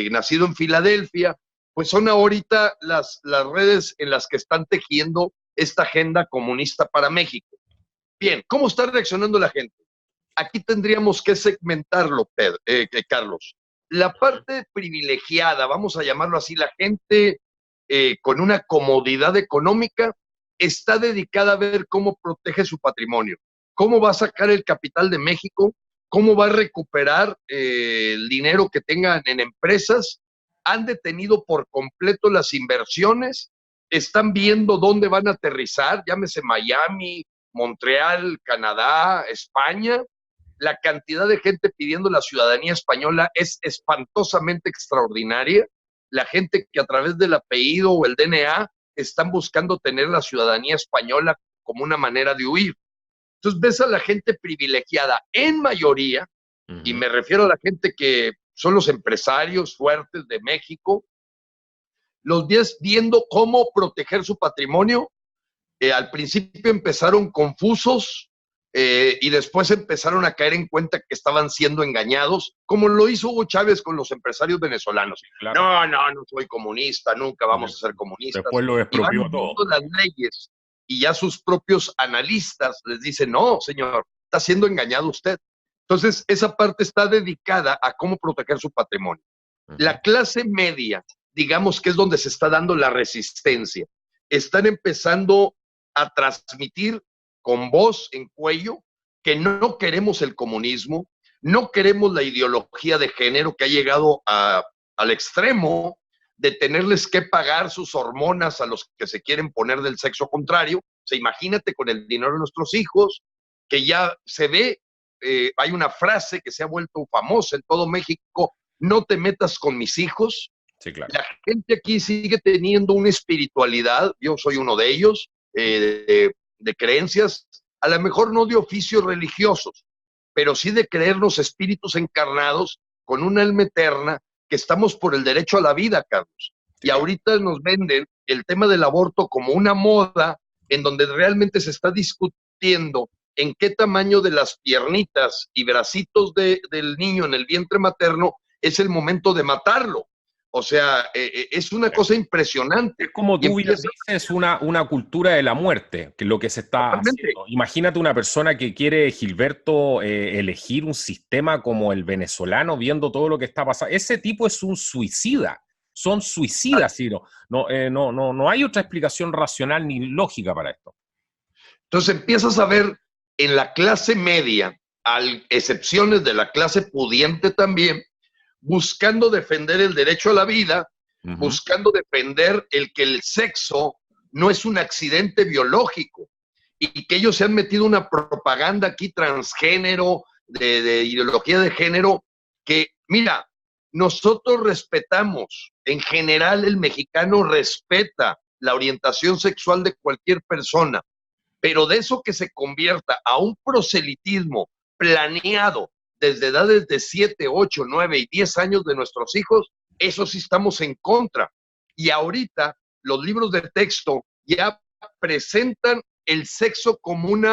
nacido en Filadelfia, pues son ahorita las redes en las que están tejiendo esta agenda comunista para México. Bien, ¿cómo está reaccionando la gente? Aquí tendríamos que segmentarlo, Carlos. La parte privilegiada, vamos a llamarlo así, la gente con una comodidad económica, está dedicada a ver cómo protege su patrimonio, cómo va a sacar el capital de México, cómo va a recuperar el dinero que tengan en empresas. Han detenido por completo las inversiones, están viendo dónde van a aterrizar, llámese Miami, Montreal, Canadá, España. La cantidad de gente pidiendo la ciudadanía española es espantosamente extraordinaria. La gente que a través del apellido o el DNA están buscando tener la ciudadanía española como una manera de huir. Entonces ves a la gente privilegiada en mayoría, y me refiero a la gente que son los empresarios fuertes de México, los 10 viendo cómo proteger su patrimonio. Al principio empezaron confusos, y después empezaron a caer en cuenta que estaban siendo engañados, como lo hizo Hugo Chávez con los empresarios venezolanos. Claro. No soy comunista, nunca vamos a ser comunistas. Después lo expropió todo. Las leyes, y ya sus propios analistas les dicen, no, señor, está siendo engañado usted. Entonces, esa parte está dedicada a cómo proteger su patrimonio. La clase media, digamos que es donde se está dando la resistencia. Están empezando a transmitir con voz en cuello que no queremos el comunismo, no queremos la ideología de género que ha llegado al extremo de tenerles que pagar sus hormonas a los que se quieren poner del sexo contrario. O sea, imagínate con el dinero de nuestros hijos, que ya se ve, hay una frase que se ha vuelto famosa en todo México: no te metas con mis hijos. Sí, claro. La gente aquí sigue teniendo una espiritualidad, yo soy uno de ellos, de creencias, a lo mejor no de oficios religiosos, pero sí de creernos espíritus encarnados con un alma eterna, que estamos por el derecho a la vida, Carlos. Sí. Y ahorita nos venden el tema del aborto como una moda en donde realmente se está discutiendo en qué tamaño de las piernitas y bracitos del niño en el vientre materno es el momento de matarlo. O sea, es una cosa impresionante. Es como tú bien dices, una cultura de la muerte, que es lo que se está haciendo. Imagínate una persona que quiere, Gilberto, elegir un sistema como el venezolano, viendo todo lo que está pasando. Ese tipo es un suicida. Son suicidas, Ciro. No hay otra explicación racional ni lógica para esto. Entonces empiezas a ver en la clase media, a excepciones de la clase pudiente también, buscando defender el derecho a la vida, buscando defender que el sexo no es un accidente biológico, y que ellos se han metido una propaganda aquí transgénero, de ideología de género, que, mira, nosotros respetamos, en general el mexicano respeta la orientación sexual de cualquier persona, pero de eso que se convierta a un proselitismo planeado desde edades de 7, 8, 9 y 10 años de nuestros hijos, eso sí estamos en contra. Y ahorita los libros de texto ya presentan el sexo como un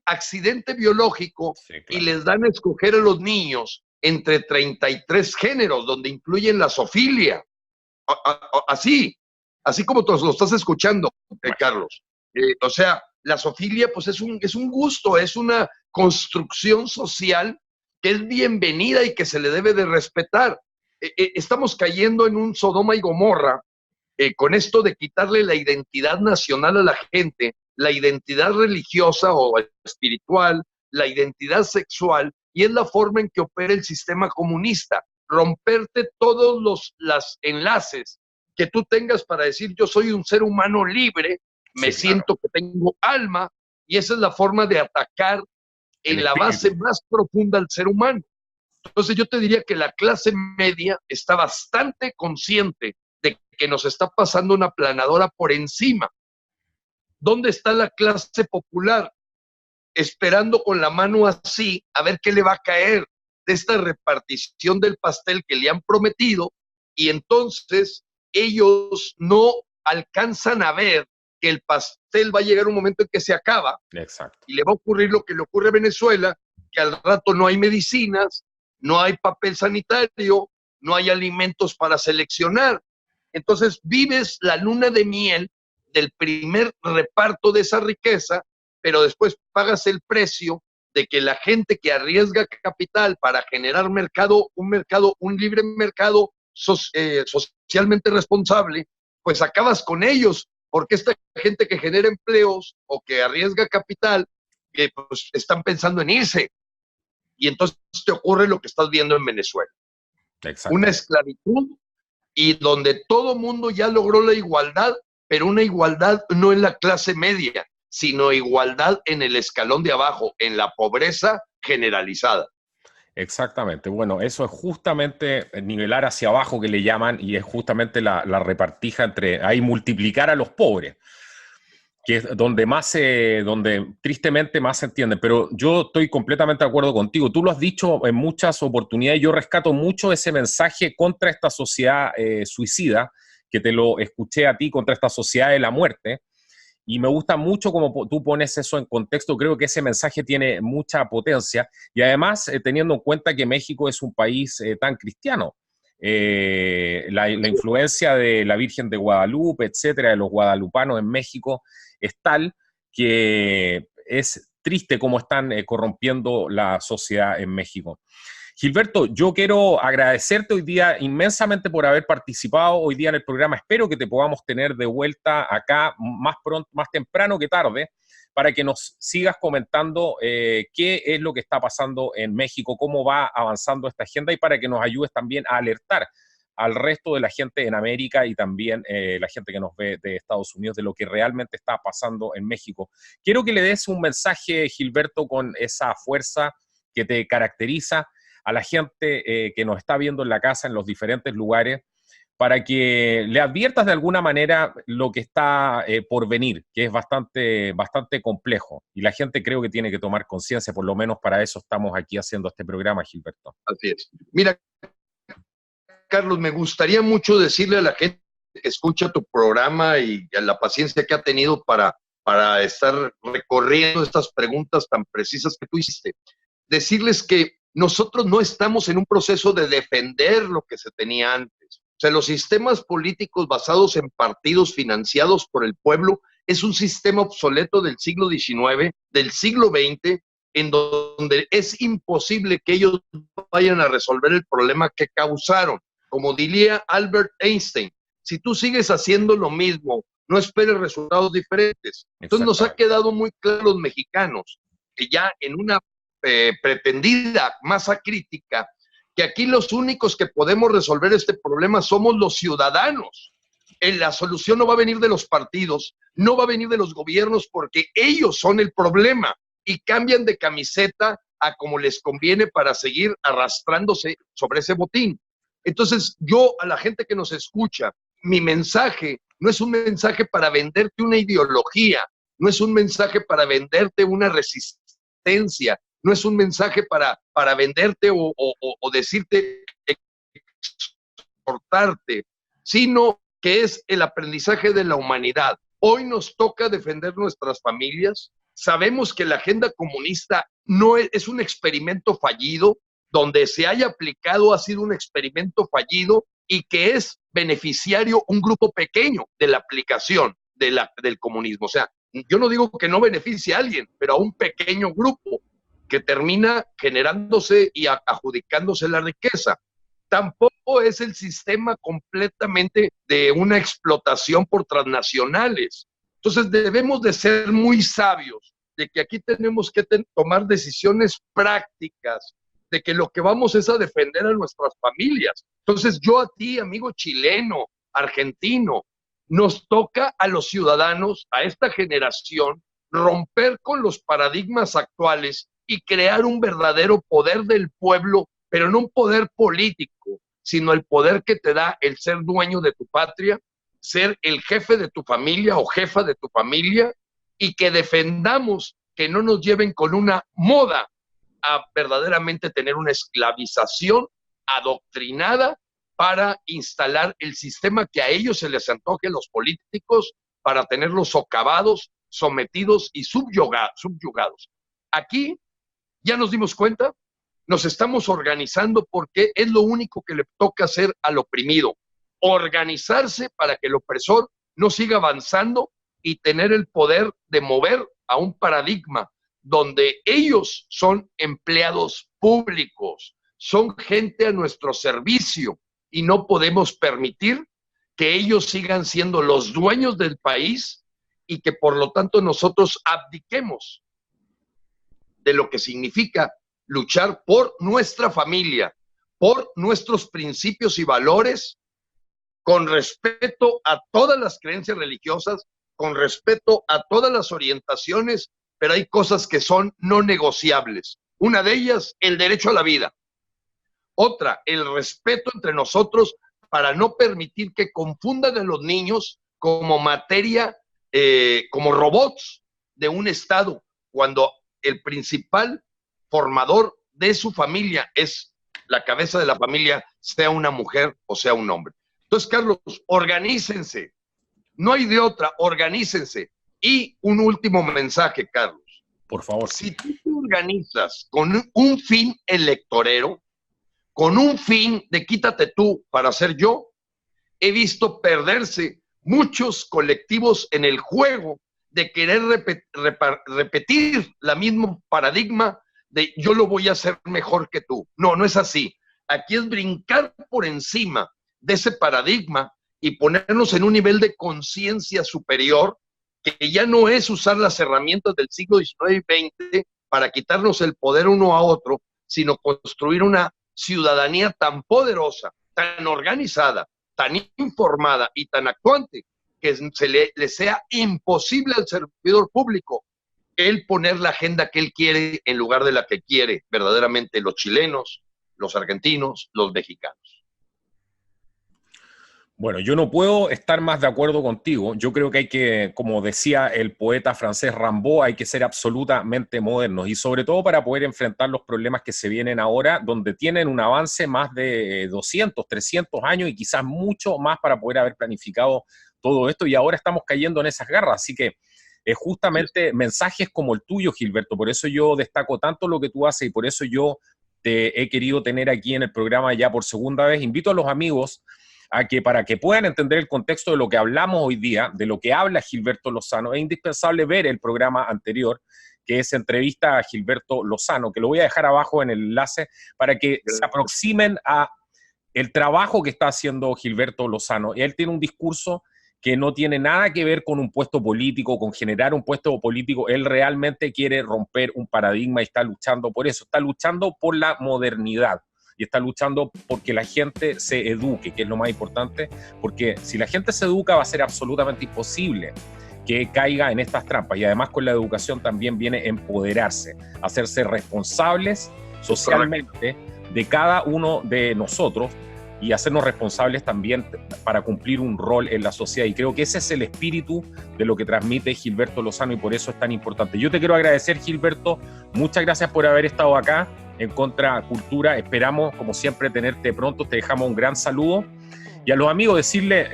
accidente biológico, sí, claro. Y les dan a escoger a los niños entre 33 géneros, donde incluyen la zoofilia. Así como tú lo estás escuchando, Carlos. O sea, la zoofilia pues es un gusto, es una construcción social que es bienvenida y que se le debe de respetar. Estamos cayendo en un Sodoma y Gomorra con esto de quitarle la identidad nacional a la gente, la identidad religiosa o espiritual, la identidad sexual, y es la forma en que opera el sistema comunista. Romperte todos los enlaces que tú tengas para decir yo soy un ser humano libre, me siento que tengo alma, y esa es la forma de atacar en la base más profunda al ser humano. Entonces yo te diría que la clase media está bastante consciente de que nos está pasando una planadora por encima. ¿Dónde está la clase popular? Esperando con la mano así a ver qué le va a caer de esta repartición del pastel que le han prometido, y entonces ellos no alcanzan a ver que el pastel va a llegar un momento en que se acaba. Exacto. Y le va a ocurrir lo que le ocurre a Venezuela, que al rato no hay medicinas, no hay papel sanitario, no hay alimentos para seleccionar. Entonces vives la luna de miel del primer reparto de esa riqueza, pero después pagas el precio de que la gente que arriesga capital para generar un libre mercado socialmente responsable, pues acabas con ellos, porque esta gente que genera empleos o que arriesga capital, pues están pensando en irse. Y entonces te ocurre lo que estás viendo en Venezuela. Una esclavitud, y donde todo mundo ya logró la igualdad, pero una igualdad no en la clase media, sino igualdad en el escalón de abajo, en la pobreza generalizada. Exactamente. Bueno, eso es justamente nivelar hacia abajo que le llaman, y es justamente la repartija entre ahí, multiplicar a los pobres, que es donde tristemente más se entiende. Pero yo estoy completamente de acuerdo contigo. Tú lo has dicho en muchas oportunidades. Yo rescato mucho ese mensaje contra esta sociedad suicida, que te lo escuché a ti, contra esta sociedad de la muerte. Y me gusta mucho cómo tú pones eso en contexto. Creo que ese mensaje tiene mucha potencia. Y además, teniendo en cuenta que México es un país tan cristiano. La influencia de la Virgen de Guadalupe, etcétera, de los guadalupanos en México, es tal que es triste cómo están corrompiendo la sociedad en México. Gilberto, yo quiero agradecerte hoy día inmensamente por haber participado hoy día en el programa. Espero que te podamos tener de vuelta acá más pronto, más temprano que tarde, para que nos sigas comentando qué es lo que está pasando en México, cómo va avanzando esta agenda y para que nos ayudes también a alertar al resto de la gente en América y también la gente que nos ve de Estados Unidos de lo que realmente está pasando en México. Quiero que le des un mensaje, Gilberto, con esa fuerza que te caracteriza a la gente que nos está viendo en la casa, en los diferentes lugares, para que le adviertas de alguna manera lo que está por venir, que es bastante complejo. Y la gente creo que tiene que tomar conciencia, por lo menos para eso estamos aquí haciendo este programa, Gilberto. Así es. Mira, Carlos, me gustaría mucho decirle a la gente que escucha tu programa y a la paciencia que ha tenido para estar recorriendo estas preguntas tan precisas que tú hiciste, decirles que nosotros no estamos en un proceso de defender lo que se tenía antes. O sea, los sistemas políticos basados en partidos financiados por el pueblo es un sistema obsoleto del siglo XIX, del siglo XX, en donde es imposible que ellos vayan a resolver el problema que causaron. Como diría Albert Einstein, si tú sigues haciendo lo mismo, no esperes resultados diferentes. Entonces nos ha quedado muy claro a los mexicanos que ya en una pretendida masa crítica, que aquí los únicos que podemos resolver este problema somos los ciudadanos. La solución no va a venir de los partidos, no va a venir de los gobiernos, porque ellos son el problema y cambian de camiseta a como les conviene para seguir arrastrándose sobre ese botín. Entonces, yo a la gente que nos escucha, mi mensaje no es un mensaje para venderte una ideología, no es un mensaje para venderte una resistencia, no es un mensaje para venderte o decirte, exhortarte, sino que es el aprendizaje de la humanidad. Hoy nos toca defender nuestras familias. Sabemos que la agenda comunista no es un experimento fallido, donde se haya aplicado ha sido un experimento fallido y que es beneficiario un grupo pequeño de la aplicación del comunismo. O sea, yo no digo que no beneficie a alguien, pero a un pequeño grupo que termina generándose y adjudicándose la riqueza. Tampoco es el sistema completamente de una explotación por transnacionales. Entonces debemos de ser muy sabios de que aquí tenemos que tomar decisiones prácticas, de que lo que vamos es a defender a nuestras familias. Entonces yo a ti, amigo chileno, argentino, nos toca a los ciudadanos, a esta generación, romper con los paradigmas actuales y crear un verdadero poder del pueblo, pero no un poder político, sino el poder que te da el ser dueño de tu patria, ser el jefe de tu familia o jefa de tu familia, y que defendamos que no nos lleven con una moda a verdaderamente tener una esclavización adoctrinada para instalar el sistema que a ellos se les antoje, los políticos, para tenerlos socavados, sometidos y subyugados. Aquí ya nos dimos cuenta, nos estamos organizando porque es lo único que le toca hacer al oprimido, organizarse para que el opresor no siga avanzando y tener el poder de mover a un paradigma donde ellos son empleados públicos, son gente a nuestro servicio y no podemos permitir que ellos sigan siendo los dueños del país y que por lo tanto nosotros abdiquemos de lo que significa luchar por nuestra familia, por nuestros principios y valores, con respeto a todas las creencias religiosas, con respeto a todas las orientaciones, pero hay cosas que son no negociables. Una de ellas, el derecho a la vida. Otra, el respeto entre nosotros para no permitir que confundan a los niños como materia, como robots de un Estado, cuando el principal formador de su familia es la cabeza de la familia, sea una mujer o sea un hombre. Entonces, Carlos, organícense. No hay de otra, organícense. Y un último mensaje, Carlos. Por favor. Si tú te organizas con un fin electorero, con un fin de quítate tú para ser yo, he visto perderse muchos colectivos en el juego de querer repetir la misma paradigma de yo lo voy a hacer mejor que tú. No, no es así. Aquí es brincar por encima de ese paradigma y ponernos en un nivel de conciencia superior, que ya no es usar las herramientas del siglo XIX y XX para quitarnos el poder uno a otro, sino construir una ciudadanía tan poderosa, tan organizada, tan informada y tan actuante, que le sea imposible al servidor público él poner la agenda que él quiere en lugar de la que quiere verdaderamente los chilenos, los argentinos, los mexicanos. Bueno, yo no puedo estar más de acuerdo contigo. Yo creo que hay que, como decía el poeta francés Rimbaud, hay que ser absolutamente modernos y sobre todo para poder enfrentar los problemas que se vienen ahora, donde tienen un avance más de 200, 300 años y quizás mucho más para poder haber planificado todo esto y ahora estamos cayendo en esas garras. Así que justamente mensajes como el tuyo, Gilberto, por eso yo destaco tanto lo que tú haces y por eso yo te he querido tener aquí en el programa ya por segunda vez. Invito a los amigos a que para que puedan entender el contexto de lo que hablamos hoy día, de lo que habla Gilberto Lozano, es indispensable ver el programa anterior, que es Entrevista a Gilberto Lozano, que lo voy a dejar abajo en el enlace para que se aproximen a el trabajo que está haciendo Gilberto Lozano. Él tiene un discurso que no tiene nada que ver con un puesto político, con generar un puesto político. Él realmente quiere romper un paradigma y está luchando por eso, está luchando por la modernidad. Y está luchando porque la gente se eduque, que es lo más importante, porque si la gente se educa va a ser absolutamente imposible que caiga en estas trampas. Y además con la educación también viene empoderarse, hacerse responsables socialmente de cada uno de nosotros y hacernos responsables también para cumplir un rol en la sociedad. Y creo que ese es el espíritu de lo que transmite Gilberto Lozano y por eso es tan importante. Yo te quiero agradecer, Gilberto. Muchas gracias por haber estado acá en Contracultura. Esperamos, como siempre, tenerte pronto. Te dejamos un gran saludo. Y a los amigos decirles,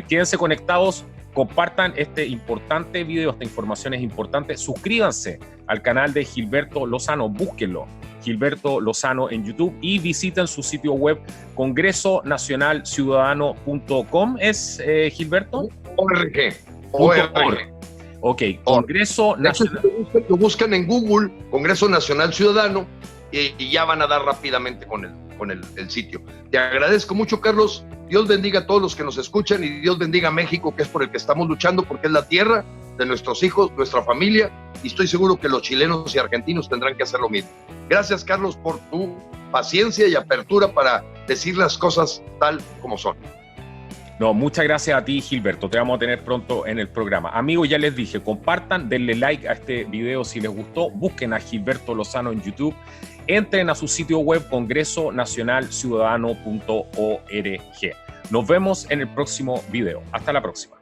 quédense conectados, compartan este importante video, esta información es importante. Suscríbanse al canal de Gilberto Lozano, búsquenlo, Gilberto Lozano en YouTube y visiten su sitio web congresonacionalciudadano.com. ¿Es Gilberto? ORG. Ok, Congreso Nacional. Lo buscan en Google, Congreso Nacional Ciudadano, y ya van a dar rápidamente con el sitio. Te agradezco mucho, Carlos. Dios bendiga a todos los que nos escuchan y Dios bendiga a México, que es por el que estamos luchando, porque es la tierra de nuestros hijos, nuestra familia, y estoy seguro que los chilenos y argentinos tendrán que hacer lo mismo. Gracias, Carlos, por tu paciencia y apertura para decir las cosas tal como son. No, muchas gracias a ti, Gilberto. Te vamos a tener pronto en el programa. Amigos, ya les dije, compartan, denle like a este video si les gustó, busquen a Gilberto Lozano en YouTube, entren a su sitio web congresonacionalciudadano.org. Nos vemos en el próximo video. Hasta la próxima.